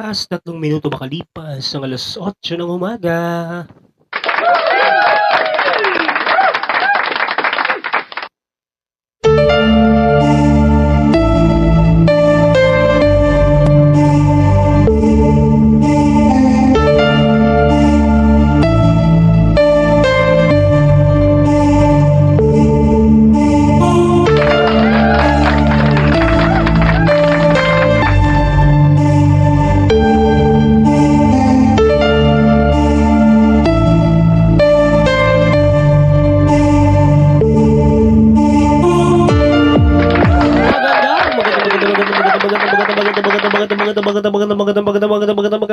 oras, 3 minuto makalipas ang 8:00 ng umaga.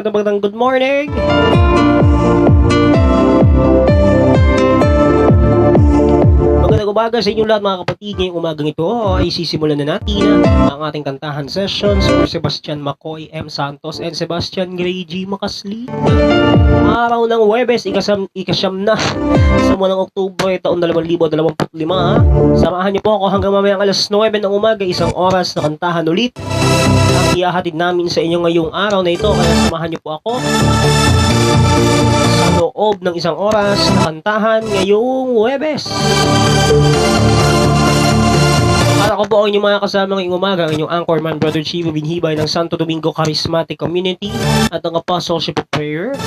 Magandang good morning. Magandang umaga sa inyong lahat mga kapatid. Ngayong umagang ito ay sisimulan na natin ang ating kantahan sessions for Sebastian Macoy M. Santos and Sebastian Gray G. Makasli. Araw ng Huwebes, ikasyam na sa ng Oktubre taon 2025. Samahan niyo po ako hanggang mamayang 9 ng umaga, 1 oras na kantahan ulit ang ihahatid namin sa inyo ngayong araw na ito. Kaya samahan niyo po ako sa loob ng 1 oras na kantahan ngayong Huwebes. At ako po ang inyong mga kasama ngayong umaga, ang inyong anchorman, Brother Chivo Binhibay ng Santo Domingo Charismatic Community at ang Apostleship of Prayer.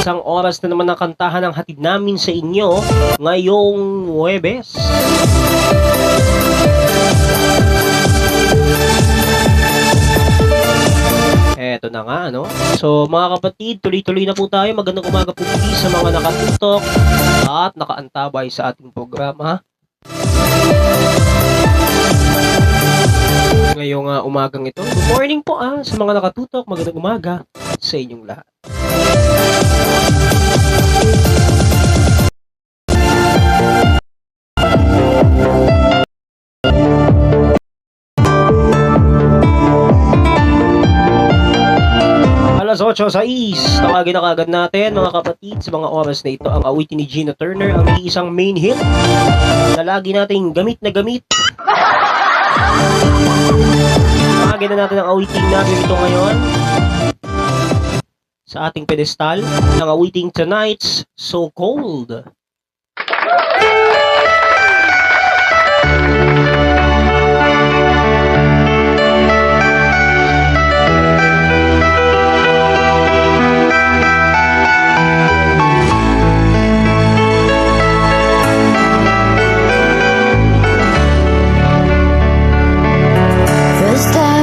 1 oras na naman ang kantahan ang hatid namin sa inyo ngayong Huwebes. Eto na nga, ano? So, mga kapatid, tuloy-tuloy na po tayo. Magandang umaga po muli sa mga nakatutok at nakaantabay sa ating programa. Ngayong umagang ito. Good morning po sa mga nakatutok. Magandang umaga sa inyong lahat. Alas 8:06, tawagin na kagad natin mga kapatid sa mga oras na ito ang awitin ni Gina Turner, ang isang main hit na lagi nating gamit na gamit. Tawagin na natin ang awiting natin ito ngayon sa ating pedestal, ang awiting Tonight's So Cold.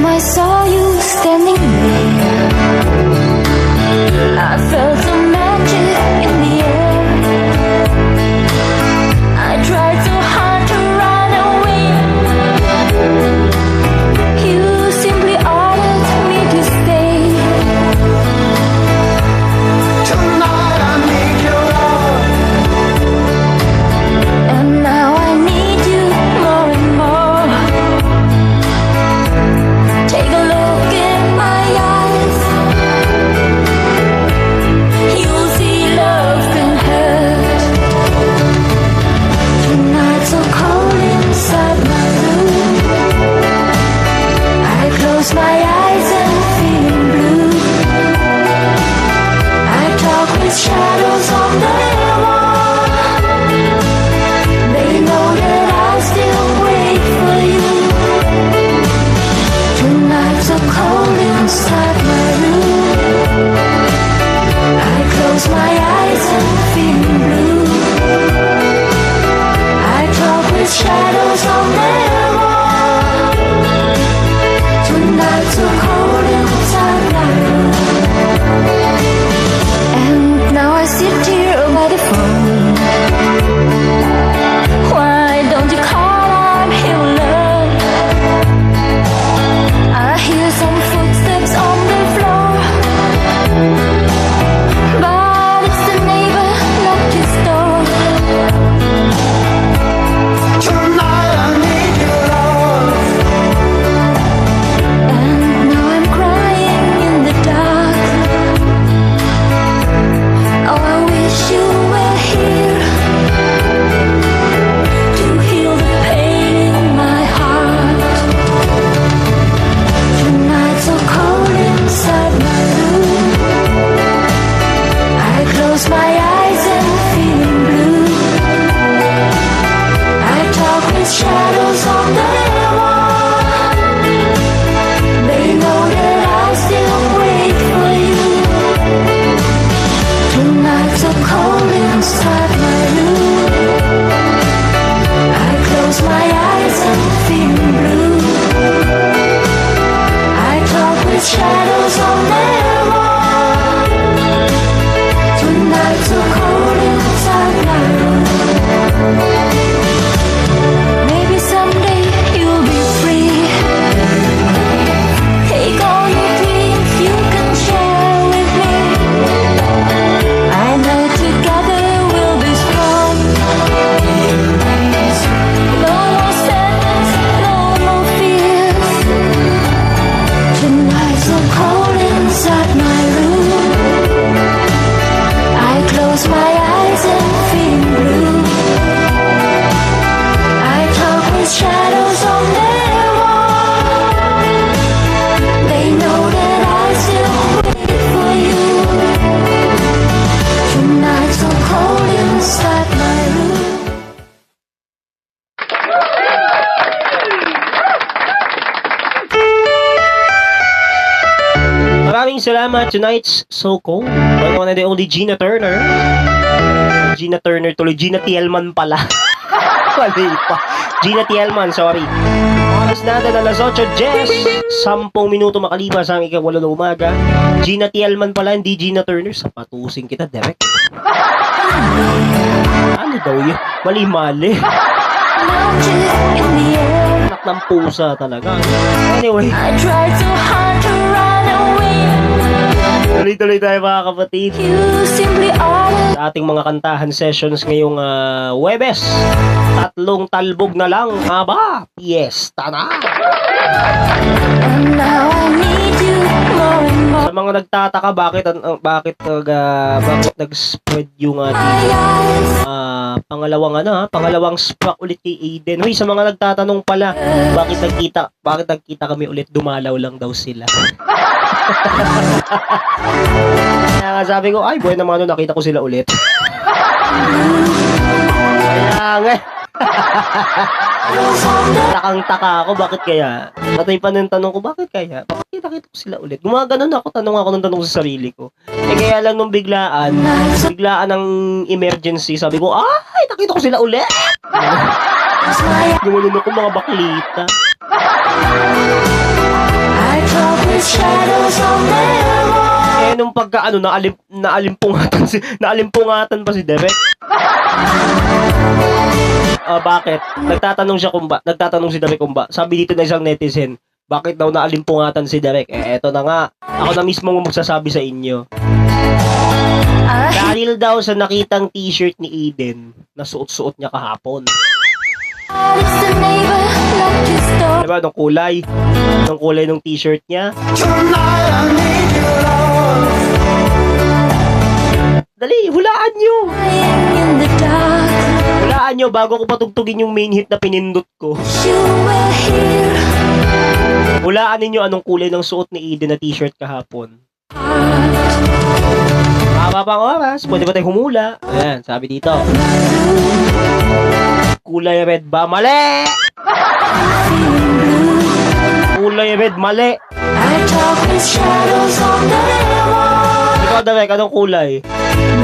I saw you standing there. I felt the magic in the air. I tried so hard to run away. You simply ordered me to stay. Tonight I need your love, and now I need you more and more. Take a look in my eyes. You'll see love can hurt. Tonight's so cold inside my room. I close my eyes and feel blue. I talk with shadows on the wall. They know that I still wait for you. Tonight's so cold inside my room. I close my eyes and feel blue. I talk with shadows on their wall. Tonight's so cold inside my room. And now I sit here by the phone. Why don't you call? I'm here alone. I hear some footsteps on the floor, but it's the neighbor locked his door. Tonight I need you. close my eyes and feeling blue. I talk with shadows on their wall. They know that I still wait for you. Tonight's so cold inside my room. I close my eyes and feeling blue. I talk with shadows on their wall. Tonight's so cold inside my room. Maybe someday you'll be free. Take all your dreams you can share with me. I know together we'll be strong. No more sadness, no more fears. Tonight's so cold inside my room. I close my eyes and feel blue. I talk with shadows on their wall. They know that I still wait for you. Tonight's so cold inside my room. Maraming salamat. Tonight's so cold. One and the only Gina Turner. Gina Turner tuloy. Gina Tielman pala. Mali pa. Gina Tielman, sorry. Oras natin alas 8:10. 10 minuto makalipas ang ika-8 ng umaga. Gina Tielman pala, hindi Gina Turner. Sapatusin kita, Derek. Ano daw yun? Mali-mali. Mountain in the air. Anak ng pusa talaga. Anyway, I try so hard to run away. tuloy-tuloy tayo mga kapatid. You simply are. Sa ating mga kantahan sessions ngayong Webes. 3 talbog na lang. Aba, piyesta na. And now I need you more and more. Sa mga nagtataka bakit nag-spread yung My ating eyes. pangalawang spark ulit kay Aiden. Hoy, sa mga nagtatanong pala, bakit nagkita kami ulit, dumalaw lang daw sila. Kaya nga sabi ko, ay, buhay naman nakita ko sila ulit. Kaya nga. Takang-taka ako, bakit kaya? Patay pa ng tanong ko, bakit kaya? Bakit nakita ko sila ulit? Gumaganon ako, tanong ng tanong sa sarili ko. Kaya lang nung biglaan ng emergency, sabi ko, ay, nakita ko sila ulit! Gumunon ako mga baklita. I talk with shadows on their wall. Nung pagka naalimpungatan pa si Derek. Bakit? Nagtatanong si Derek kung ba. Sabi dito na isang netizen, bakit daw naalimpungatan si Derek? Eto na nga. Ako na mismo magsasabi sa inyo. Dahil daw sa nakitang t-shirt ni Aiden na suot-suot niya kahapon. It's the neighbor next door. Diba? Nung kulay ng t-shirt niya. Dali, hulaan nyo! Lying in the dark. Hulaan nyo bago ko patugtugin yung main hit na pinindot ko. You were here. Hulaan ninyo anong kulay ng suot ni Aiden na t-shirt kahapon. Pang oras, pwede ba tayo humula? Ayan, sabi dito. Kulay red ba? Mali! Kulay red, mali! I talk with shadows on their wall. Ikaw, Derek, anong kulay?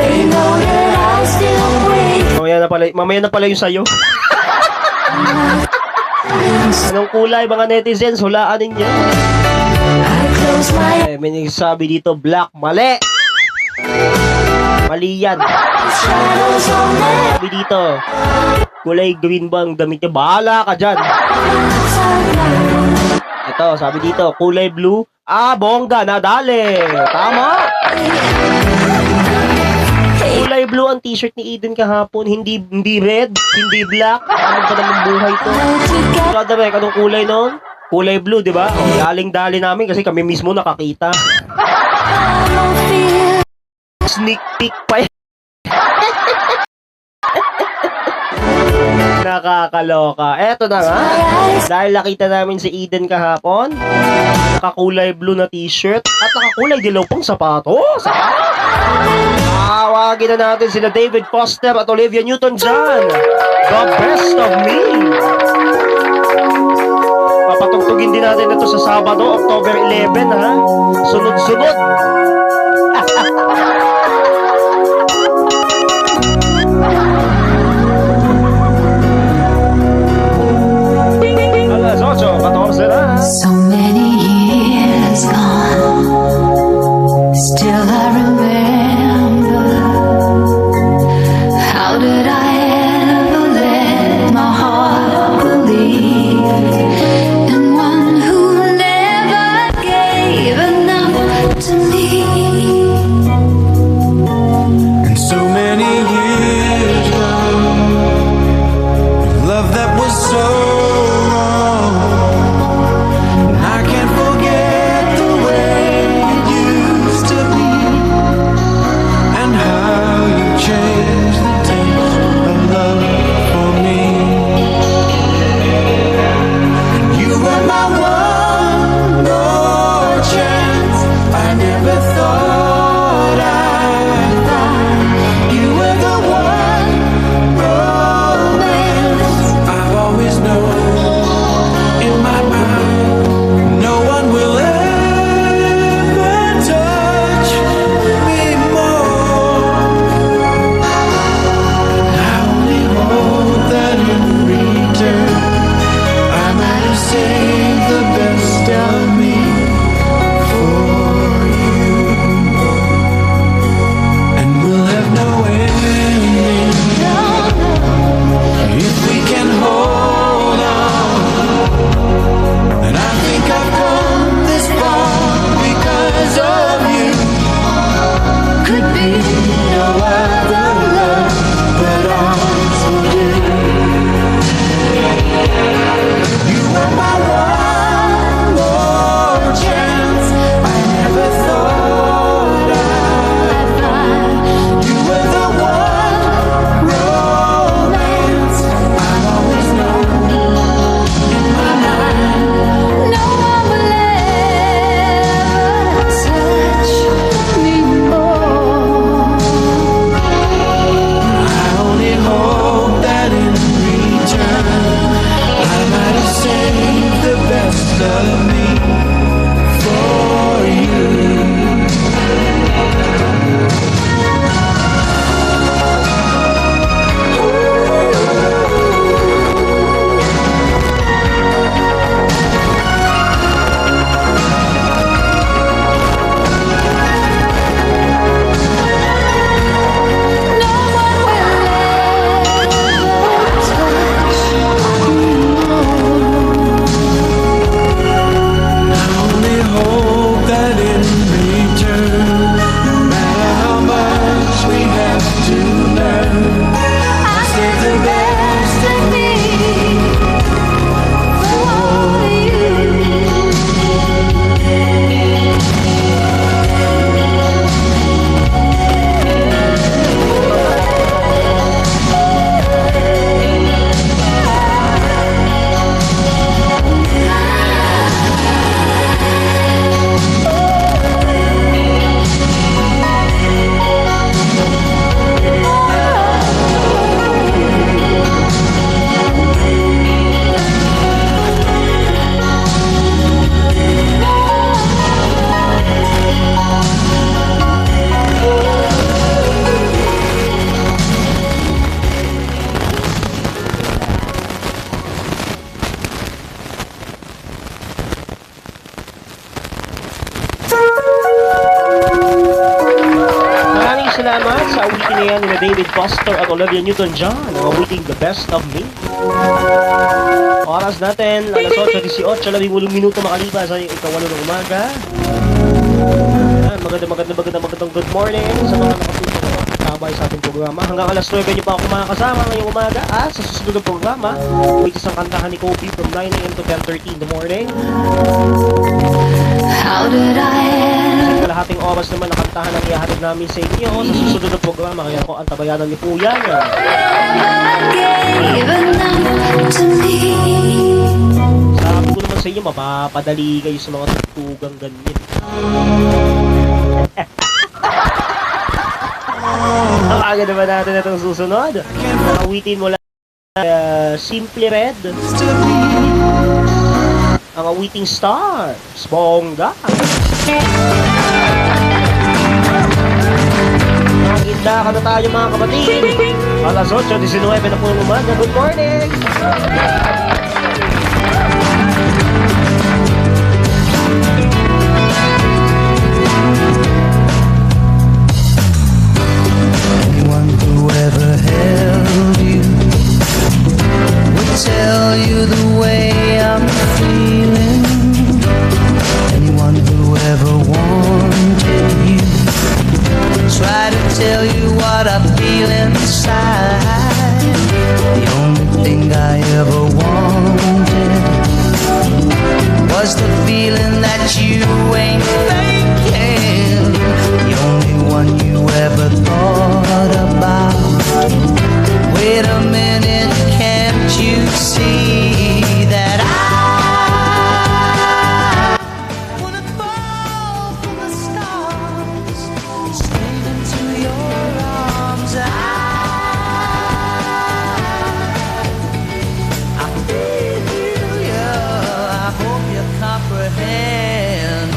They know that I still wait. Mamaya na pala yung sayo. Anong kulay, mga netizens? Hulaan ninyo. I close my May nagsabi dito, black. Mali! Mali yan. shadows on their Sabi dito, kulay green ba ang damit niya? Bahala ka dyan. Ito, sabi dito, kulay blue. Bongga, nadali. Tama. Kulay blue ang t-shirt ni Aiden kahapon. Hindi red, hindi black. Ano ba naman buhay to? Kada ba, anong kulay nun? Kulay blue, di ba? Daling-dali namin kasi kami mismo nakakita. Sneak peek pa yan. Nakakaloka. Eto na nga. Dahil nakita namin si Aiden kahapon, nakakulay blue na t-shirt at nakakulay dilaw pang sapatos. Tawa Tawagin na natin sila David Foster at Olivia Newton-John. The Best of Me. Papatugtugin din natin ito sa Sabado, October 11, ha? Sunod-sunod. Alas 8:14 na. So many years gone, still I remember. How did I ever let my heart believe in one who never gave enough to me? And so many years gone, love that was so wrong. I can't forget the way it used to be, and how you changed the taste of love for me. And you were my one more chance. I never thought I'd find you were the one romance I've always known in my mind. No one will ever touch me more. I only hope that in return I might have saved the best of me for you, and we'll have no ending if we can hold on. And I think I've come this far because of you. Could be no other love but ours will do. You were my one more chance. I never thought I'd find you were the one romance I've always known in my mind. No one will ever touch me more. I only hope that in return I might have saved the best of me for you. No one will ever touch me more. I only hope that in return, no matter how much we have to learn, I save the best of me for you. Maraming salamat sa awitin na yan nila David Foster at Olivia Newton-John. Ang awiting The Best of Me. Oras natin, alas 8:18, 18 minuto makalipas sa ikawalo ng umaga. Magandang good morning sa mga nakatutok na kabay sa ating programa. Hanggang alas 9 niyo pa ako makakasama ngayong umaga at sa susunod na programa, which is ang kantahan ni Kobe from 9 a.m. to 10:30 in the morning. How did I Sa kalahating oras naman na kantahan ang ihahatid namin sa inyo sa susunod na programa. Kaya ako ang tabayanan ni po yan. gave enough to me? Sabi ko naman sa inyo, mapapadali kayo sa mga tugtugang ganyan. Pakinggan naman natin itong susunod. Awitin mo lang Simple Red. Ang awiting stars. Bongga. Maganda ka na tayo mga kapatid. Alas 8:19 na po ng umaga. Good morning. Anyone who ever held you would tell you the way I'm feeling. Anyone who ever wanted you try to tell you what I feel inside. The only thing I ever wanted was the feeling that you ain't faking. The only one you ever thought about. Wait a minute, can't you see that I wanna fall from the stars straight into your arms? I feel you. I hope you comprehend.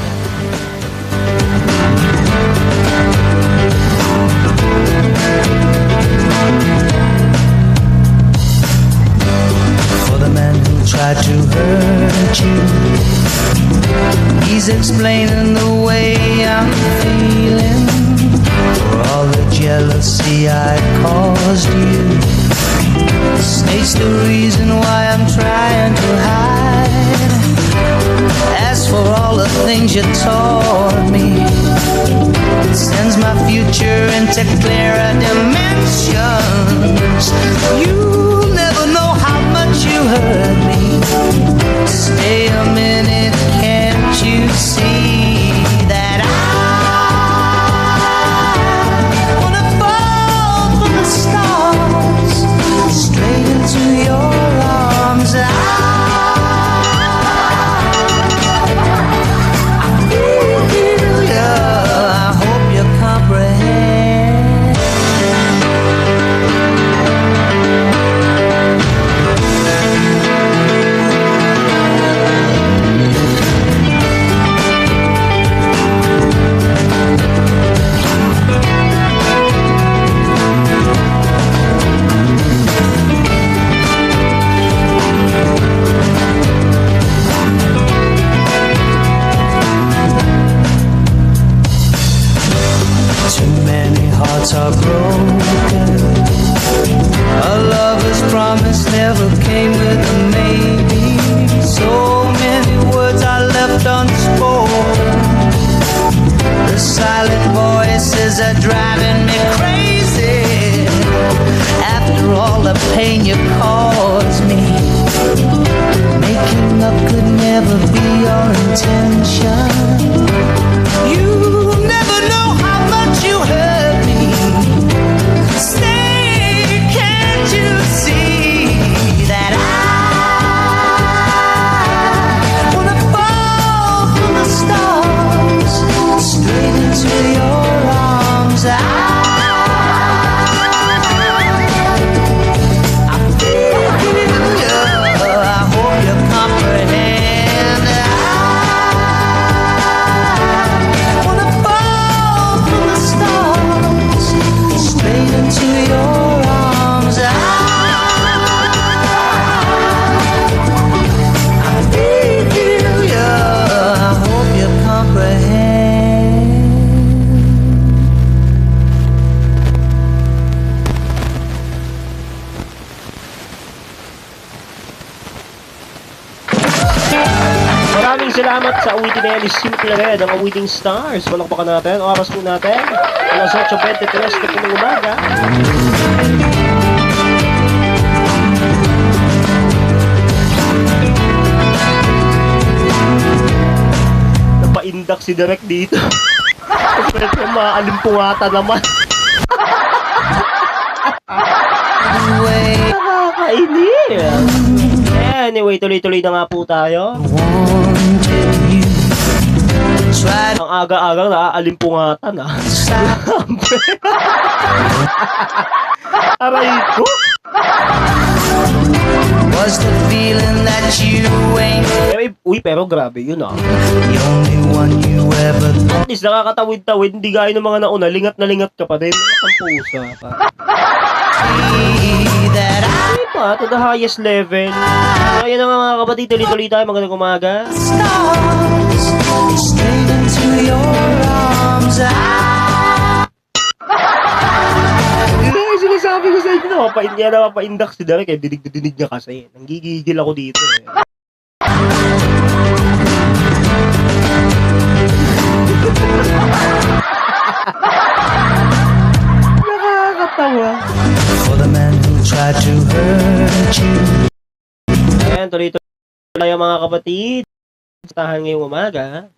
For the man who tried to hurt you, he's explaining the way I'm feeling. For all the jealousy I caused you, states the reason why I'm trying to hide. As for all the things you taught me, it sends my future into clearer dimensions. You'll never know how much you hurt me. Stay a minute, can't you see that I wanna fall from the stars straight into your arms? I feel you. I hope you comprehend. Too many hearts are broken. A lover's promise never came with a maybe. So many words are left unspoken. The silent voices are driving me crazy. After all the pain you caused me, making up could never be your intention. You never know how much you hurt me. Stay, can't you see that I wanna fall from the stars straight into your arms? I feel you. I hope you comprehend. I wanna fall from the stars straight into your arms. I feel you. I hope you comprehend. Maraming salamat sa awitin na yan ni Simple Red, ang awiting stars. Palakpakan natin. Oras po natin. Alas 8:23 na po ng umaga. Napa-indak si Direk dito. Siyempre, maalimpungata naman. Nakakainis. Anyway, tuloy-tuloy na nga po tayo. Wanted you. Tried Ang aga-agang naaalimpungatan ah. to Aray ko. Was the feeling that you ain't Pero grabe yun ah. the only one you ever thought? At least nakakatawid-tawid, hindi gaya ng mga nauna, lingat na lingat ka pa din. Ang pusa pa. That I Hindi pa, to the highest level. Kaya na nga mga kapatid, tuloy-tuloy tayo, magandang umaga. stars straight into your arms. Ay, sinasabi ko sa inyo, napapaindak si Derek, eh, dinig na dinig niya kasi. Nanggigigil ako dito eh. Nakakatawa. For the man who tried to hurt you. Ayan, tuloy-tuloy tayo mga kapatid. Tahan ngayong umaga.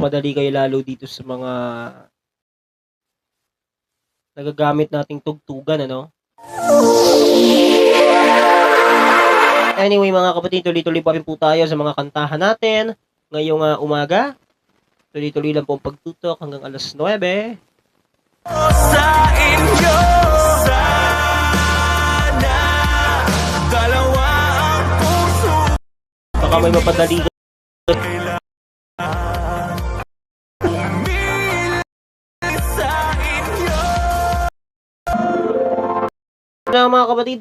Madali kayo lalo dito sa mga nagagamit nating tugtugan, ano? Anyway, mga kapatid, tuloy-tuloy pa rin po tayo sa mga kantahan natin ngayong umaga. Tuloy-tuloy lang po ang pagtutok hanggang alas 9. Sa inyo sana dalawa ang puso. Baka may mapadali ko. Sa inyo. Na mga kapatid,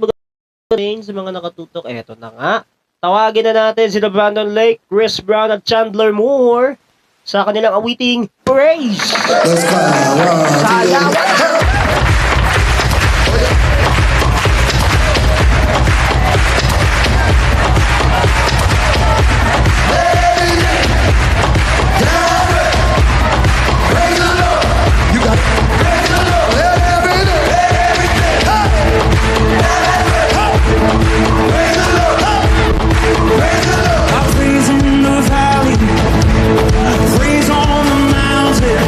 rin sa mga nakatutok, eto na nga. Tawagin na natin sila Brandon Lake, Chris Brown at Chandler Moore sa kanilang awiting Praise! Sayaw! Praise in the valley, praise on the mountain.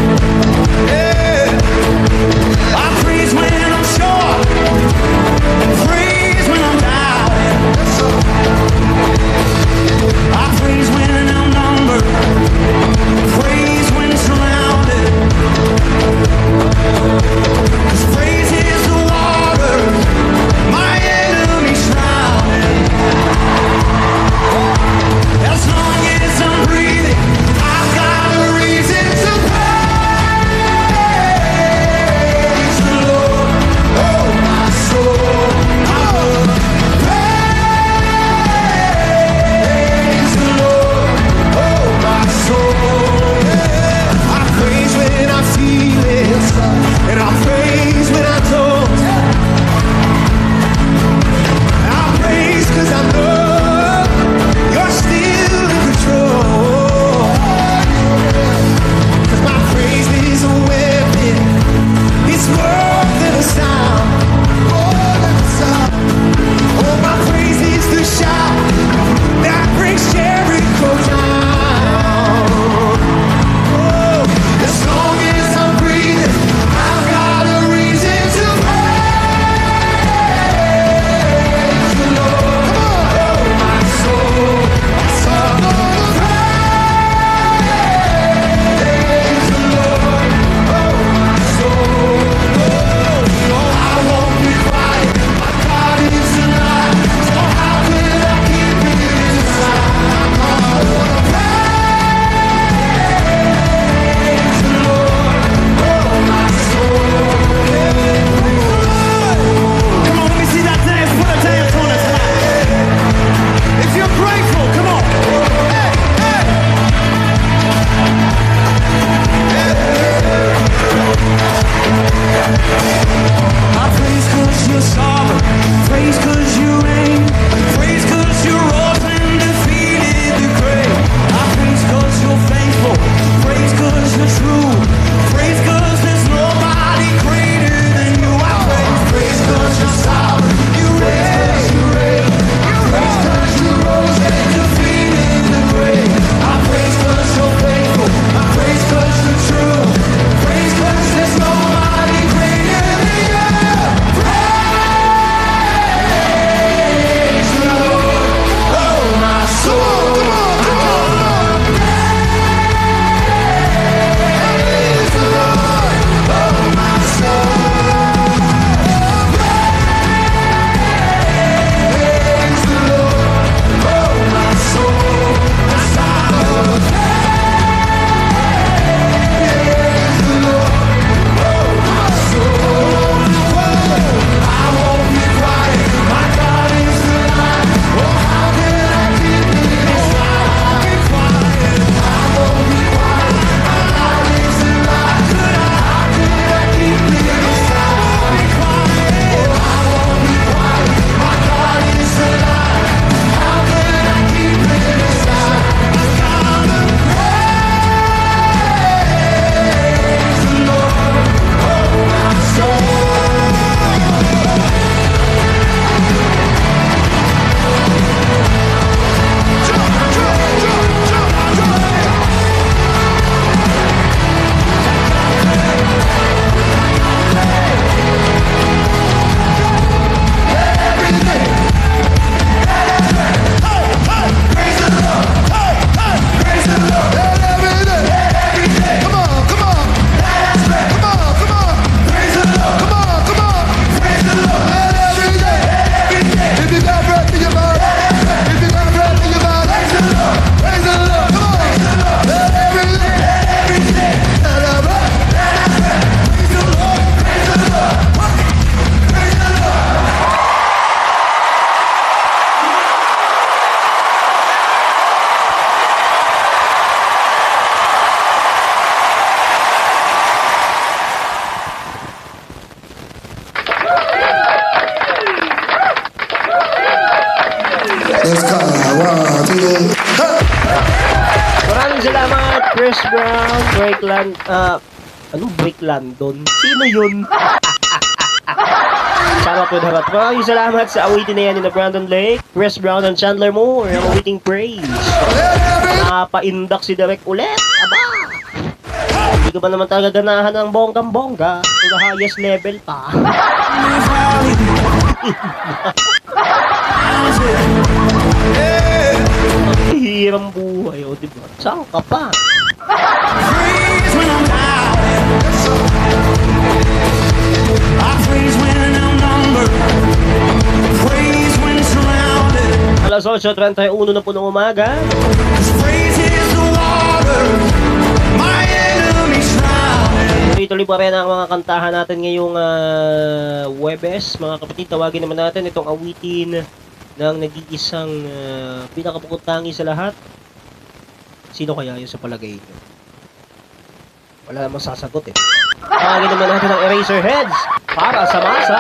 Yeah. Let's go. 1, 2, Maraming salamat, Chris Brown, Breakland, anong Break Landon? Sino yun? Sarap po dapat. Maraming salamat sa awitin na yan ni na Brandon Lake, Chris Brown, and Chandler Moore. Ang awiting praise. Napaindak si Derek ulit. Aba! Hindi ko ba naman talaga ganahan ng bonggang-bongga? To the highest level pa. Hirang buhay, o diba? Saan ka pa? Freeze when I'm down. I freeze when I'm numbered. Freeze when surrounded. Alas 8:31 na po ng umaga. Freeze is the water. My enemy's drowning. Tuloy-tuloy pa rin ang mga kantahan natin ngayong Webes. Mga kapatid, tawagin naman natin itong awitin ng nag-iisang pinakabukod-tangi sa lahat. Sino kaya yun sa palagay nyo? Wala namang sasagot eh. Tawagin naman natin ang Eraserheads para sa masa.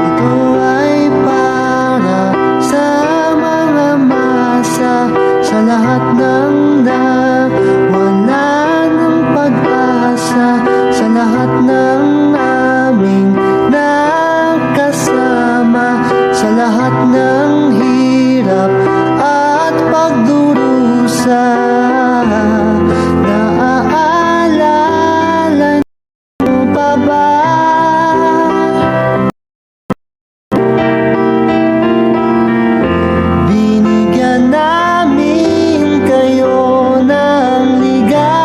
Ito ay para sa mga masa, sa lahat ng wala ng pag-asa, sa lahat ng aming nakasama, sa lahat ng hirap at pagdurusa. Naaalala mo pa ba? Binigyan namin kayo ng ligaya.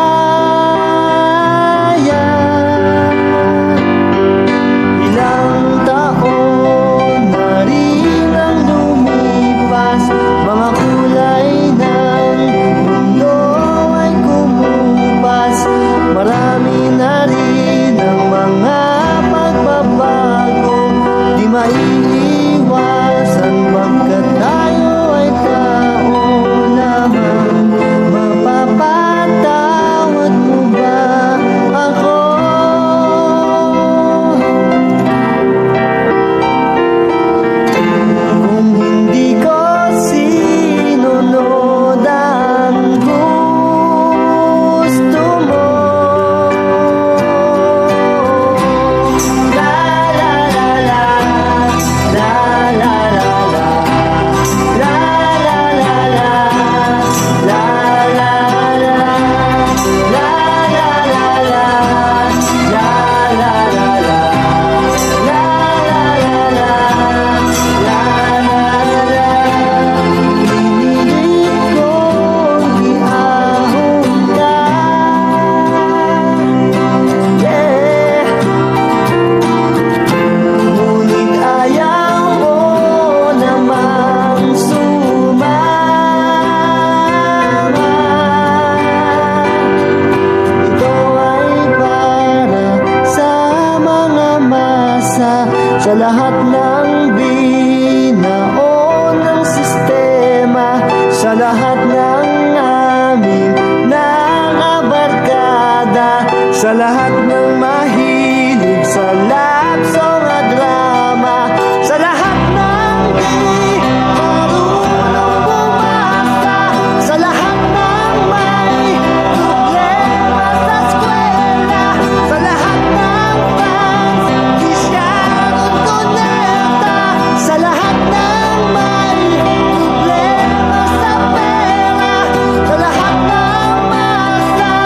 Ilang taon na rin ang lumipas, mga kulay ng mundo ay kumupas. Marami na rin ang mga pagbabago, di maiiwasan pagkat tayo ay tao lamang. Mapapatawad mo ba ako? Kung hindi ko sinunod ang gusto mo. La la la la, la la la la, la la la la, la la la, la la la la, la la la la, la la la la. Pinilit kong iahon ka, yeah. Ngunit ayaw mo namang sumama. Ito ay para sa mga masa, sa lahat ng binaon ng sistema, sa lahat ng aming nakabarkada, sa lahat ng mahilig sa love song at drama, sa lahat ng di marunong bumasa, sa lahat ng may problema sa eskwela, sa lahat ng fans Cristiano Doneta, sa lahat ng may problema sa pera, sa lahat ng masa.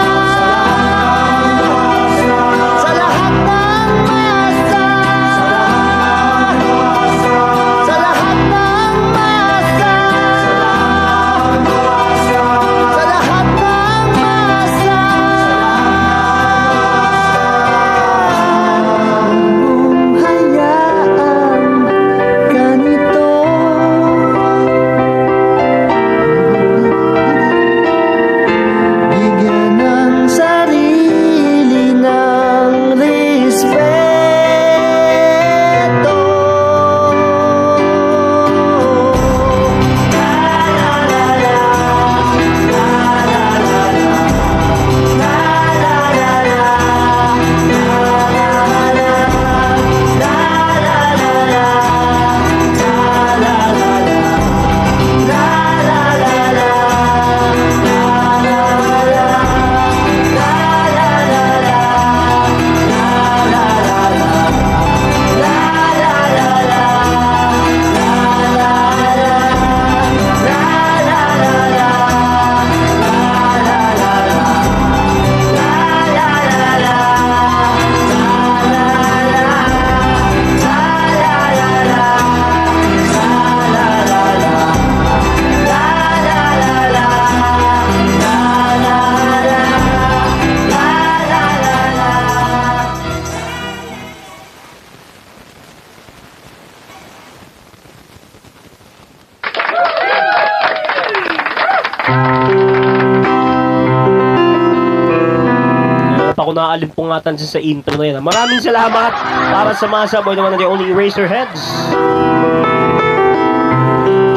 naalimpungatan siya sa intro na yan. Maraming salamat para sa masa boy naman na only Eraserheads.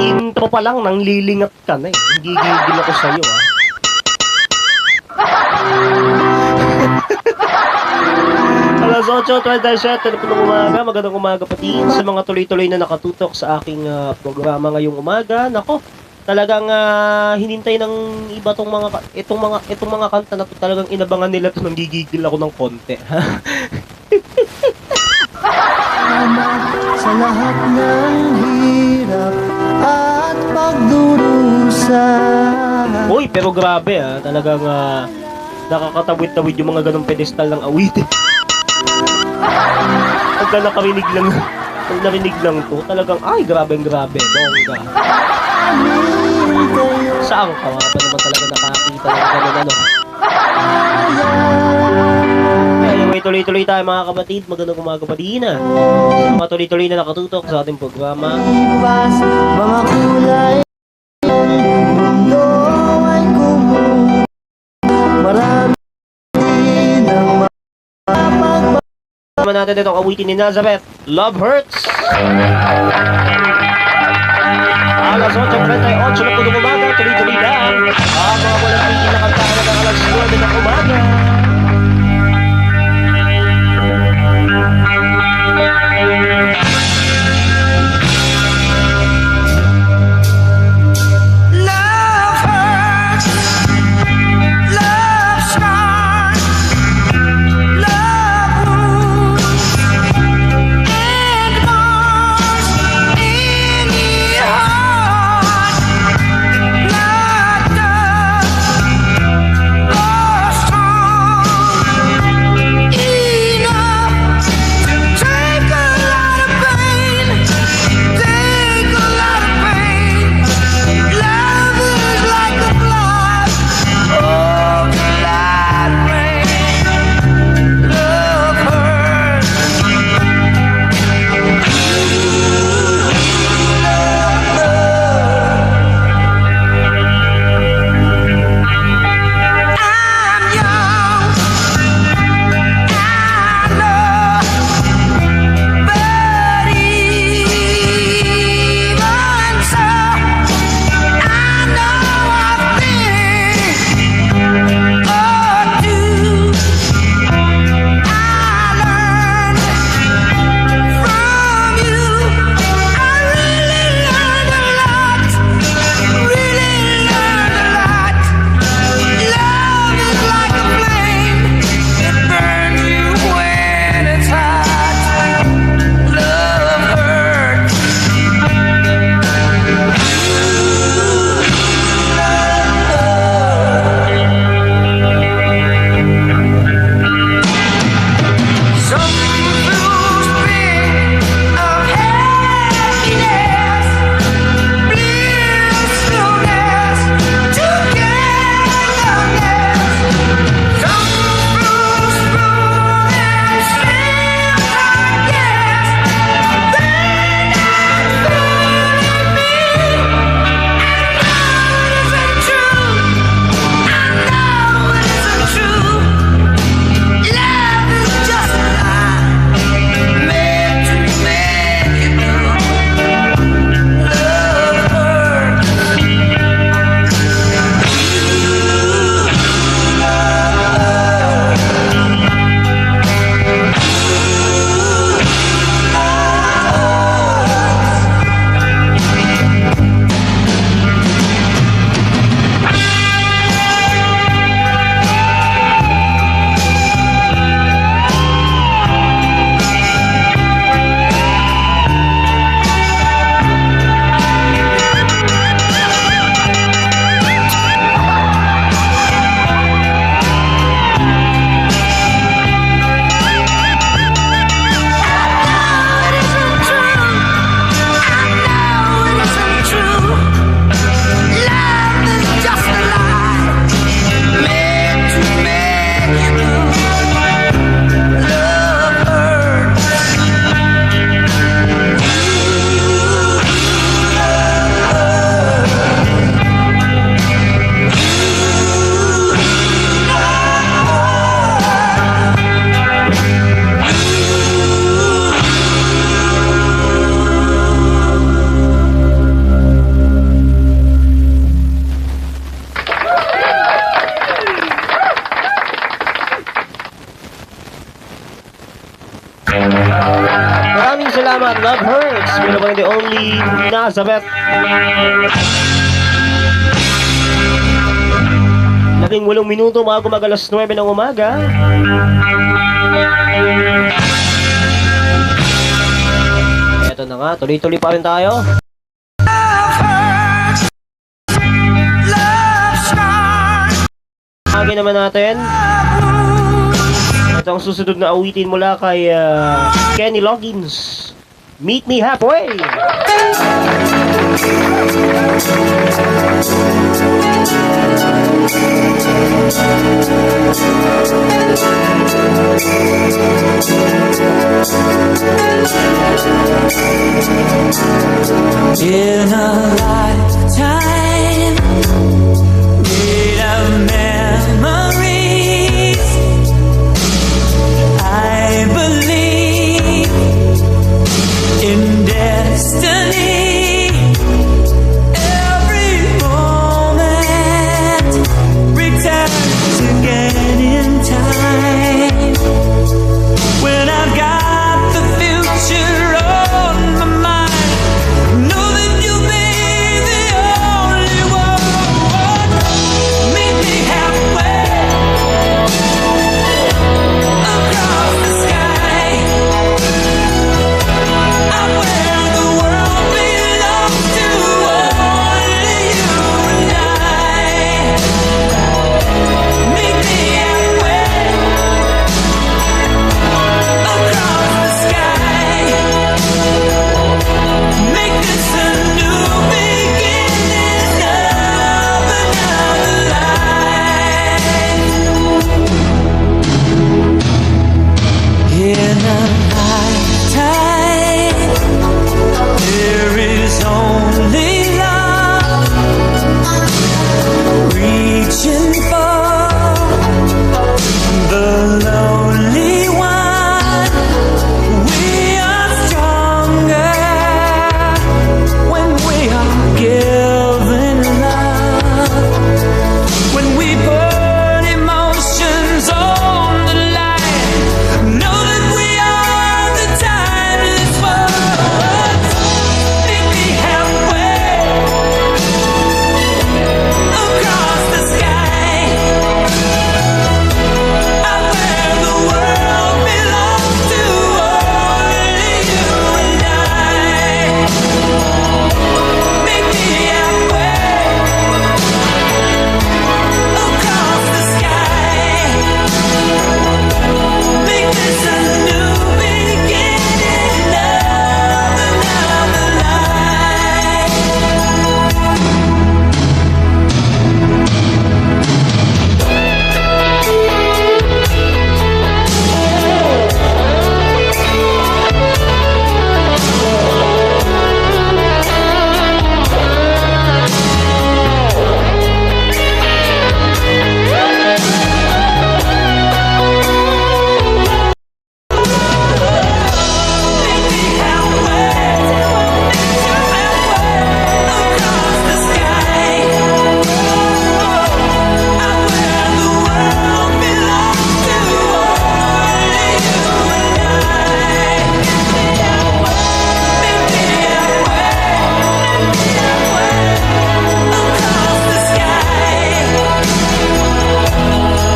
Intro pa lang, nang lilingat ka na eh. Gigigil ako sa'yo ah. Alas 8:27 ng umaga, magandang umaga pati sa mga tuloy-tuloy na nakatutok sa aking programa ngayong umaga. Nako, talagang hinintay ng iba itong mga kanta na to, talagang inabangan nila to, nang gigigil ako ng konti. Sa lahat ng hirap at pagdurusa. Uy, pero grabe talagang nakakatawid-tawid yung mga ganong pedestal ng awitin. Pagka narinig lang to, talagang ay grabe, bongga. Saan ka? Wala pa naman talaga nakakita ng gano'n ano. Anyway, tuloy-tuloy tayo mga kapatid. Magandang umaga pa din sa mga tuloy-tuloy na nakatutok sa ating programa. Ibas, mga kulay ng mundo ay kumuha. Marami ng mapagpapalala. Naman natin itong awitin ni Nazareth. Love Hurts. Alas 8:38 na po ng umaga. Tuloy-tuloy lang. Mga walang pigil na kantahan na alas 9 ng umaga. Love hurts, love scars, love wounds, and marks in the heart. Like dust, lost on salamat. Love hurts. Yun naman the only Nazabeth. 18 minuto bago mag-alas 9 ng umaga. Eto na nga, tuloy-tuloy pa rin tayo. Lagi naman natin. Ito ang susunod na awitin mula kay Kenny Loggins. Meet Me Halfway. In a lifetime made of memories, I believe in destiny. Every moment returns again in time. When I've got the future on my mind, know that you'll be the only one. Meet me halfway across the sky. I'm where the world belongs to only you and I. Meet me halfway across the sky. Make this a new beginning of another life. In a lifetime, there is only love. Reaching for the lonely one. We are stronger when we are given love. When we put emotions on the line, know that we are the timeless ones. Meet me halfway across the sky. I'm where the world belongs to only you and I. Meet me halfway across the sky. Make this a new beginning of another life. Meet me halfway across the sky. I'm where the world belongs to only you and I. Meet me halfway across the sky.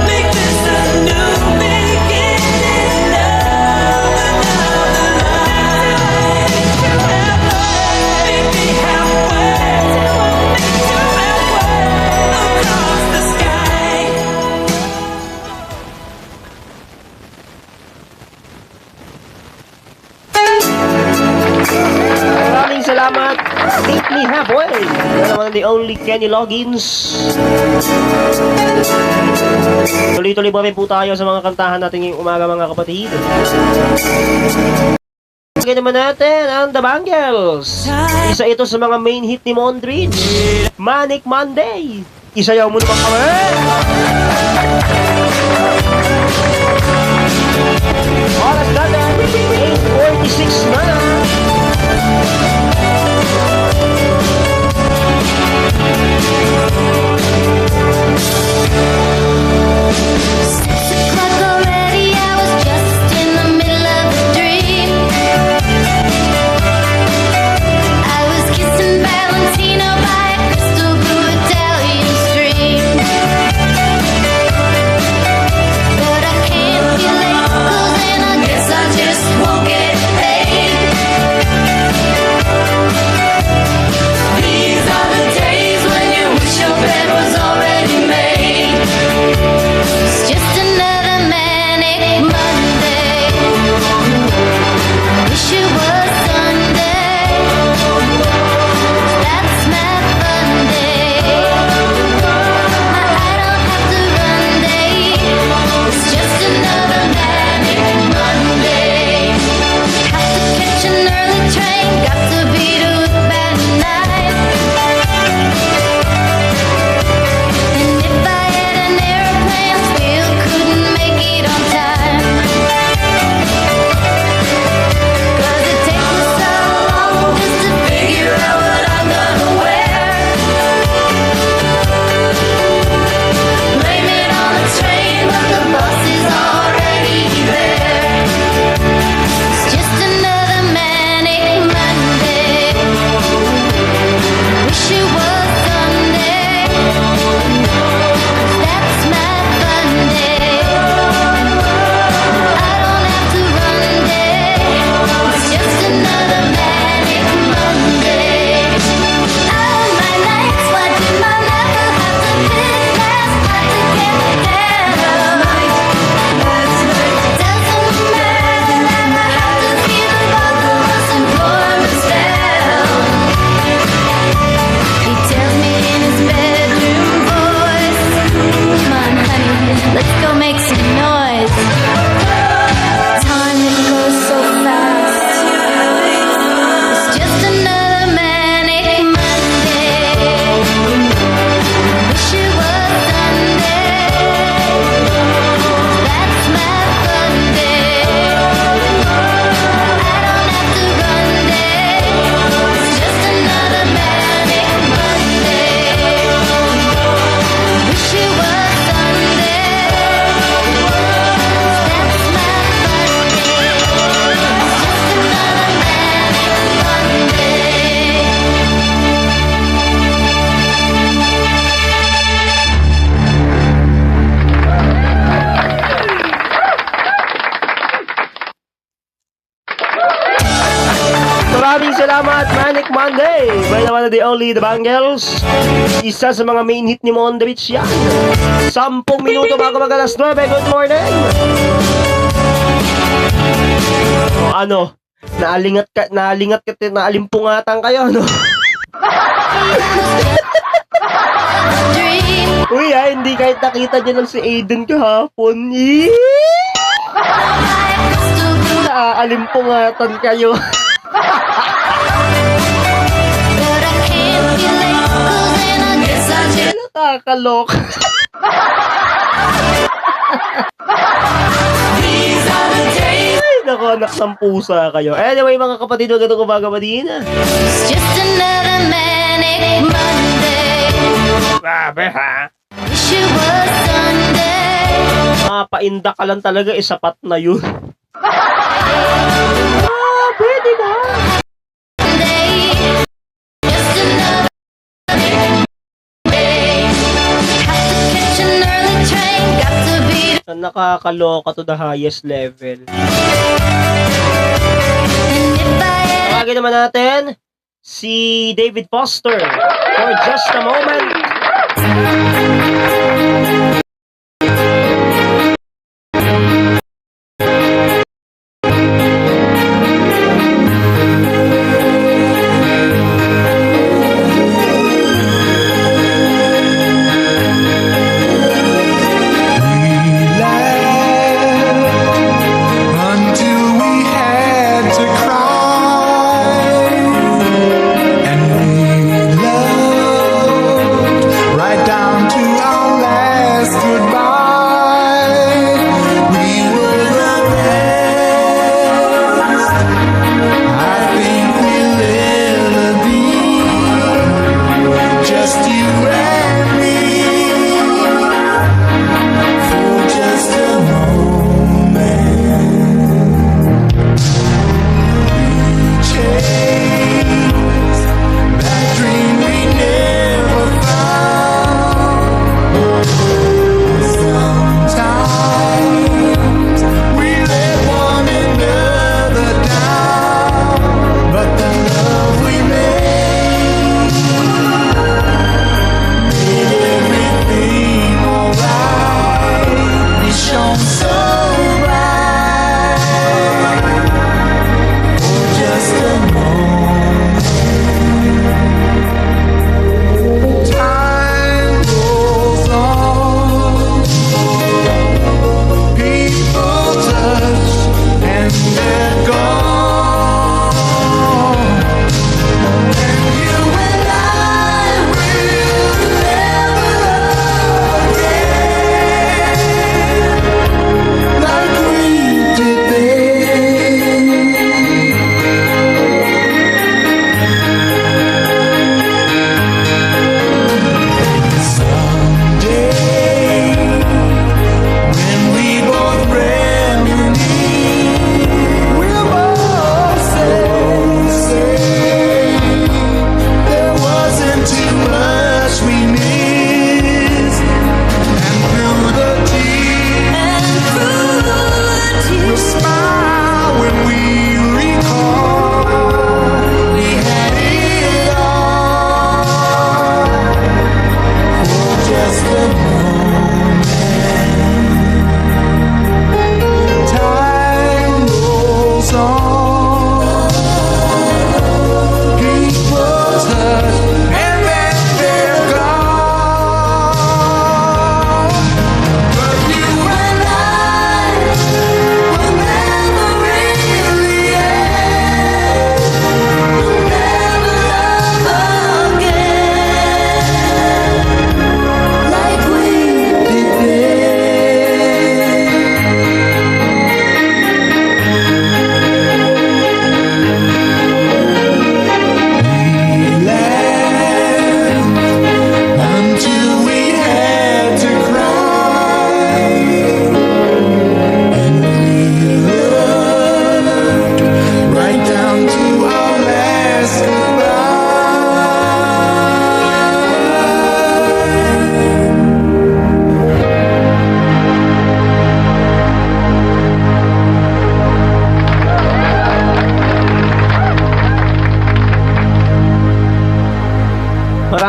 Make this a new beginning of another life. Meet me halfway across the sky. Maraming salamat. Meet Me Halfway. Yun naman the only Kenny Loggins. Tuloy-tuloy pa rin po tayo sa mga kantahan natin ngayong umaga, mga kapatid. Lagyan naman natin ang The Bangles. Isa ito sa mga main hit ni Mondridge. Manic Monday. Isayaw mo naman kami. Oras natin, 8:46 na. O'clock already, I was just in the middle of a dream. Monday by the one and the only The Bangles. Isa sa mga main hit ni Mondrich yan. 10 minuto bago mag-alas 9. Good morning. O ano, naalimpungatan kayo, no? Uy, hindi kahit nakita niyo lang si Aiden kahapon. Naalimpungatan kayo. Nakakalok. Ay, naku, anak ng pusa kayo. Anyway, mga kapatid, magandang umaga pa din. It's just another manic Monday. Grabe, ha? Wish it was Sunday. Painda ka lang talaga, sapat na yun. Pwede ba? Monday. Just another day. Have to catch an early train. Got to be. Nakakaloka to the highest level. And if I Tawagin naman natin si David Foster for just a moment. Until we had to cry, and we loved right down to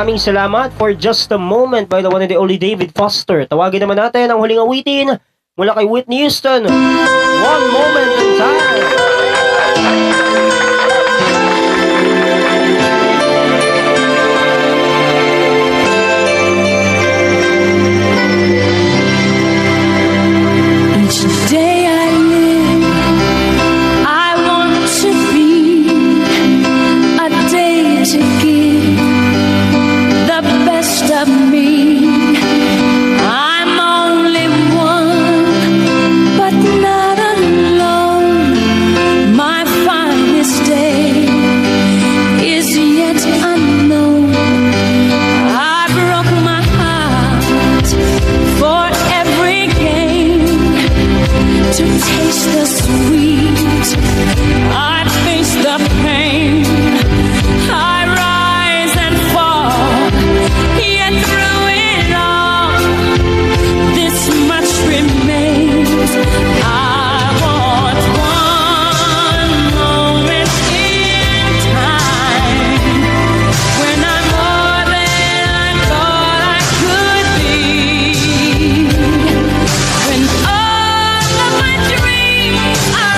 Maraming salamat for Just a Moment by the one and the only David Foster. Tawagin naman natin ang huling awitin mula kay Whitney Houston. One Moment in Time. Each day I live, I want to be a day to give the best of me. I'm only one, but not alone. My finest day is yet unknown. I broke my heart for every game to taste the sweet. I face the pain. I rise and fall. Yet through it all, this much remains. I want one moment in time when I'm more than I thought I could be. When all of my dreams are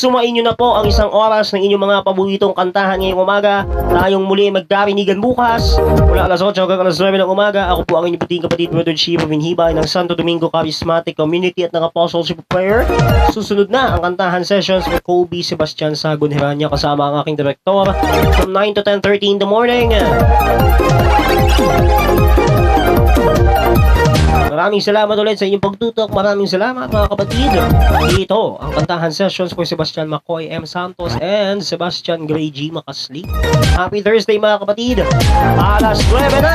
sumainyo na po ang isang oras ng inyong mga paboritong kantahan ngayong umaga. Tayong muli magkarinigan bukas mula alas 8 hanggang alas 9 ng umaga. Ako po ang inyong puting kapatid, Brother Chief of Inhibay ng Santo Domingo Charismatic Community at ng Apostleship of Prayer. Susunod na ang kantahan sessions with Colby Sebastian Sagun Heranya kasama ang aking director from 9 to 10:30 in the morning. Maraming salamat ulit sa inyong pagtutok. Maraming salamat mga kapatid. Ito ang kantahan sessions for Sebastian McCoy M. Santos and Sebastian Gray G. Makasli. Happy Thursday mga kapatid. Alas 9 na.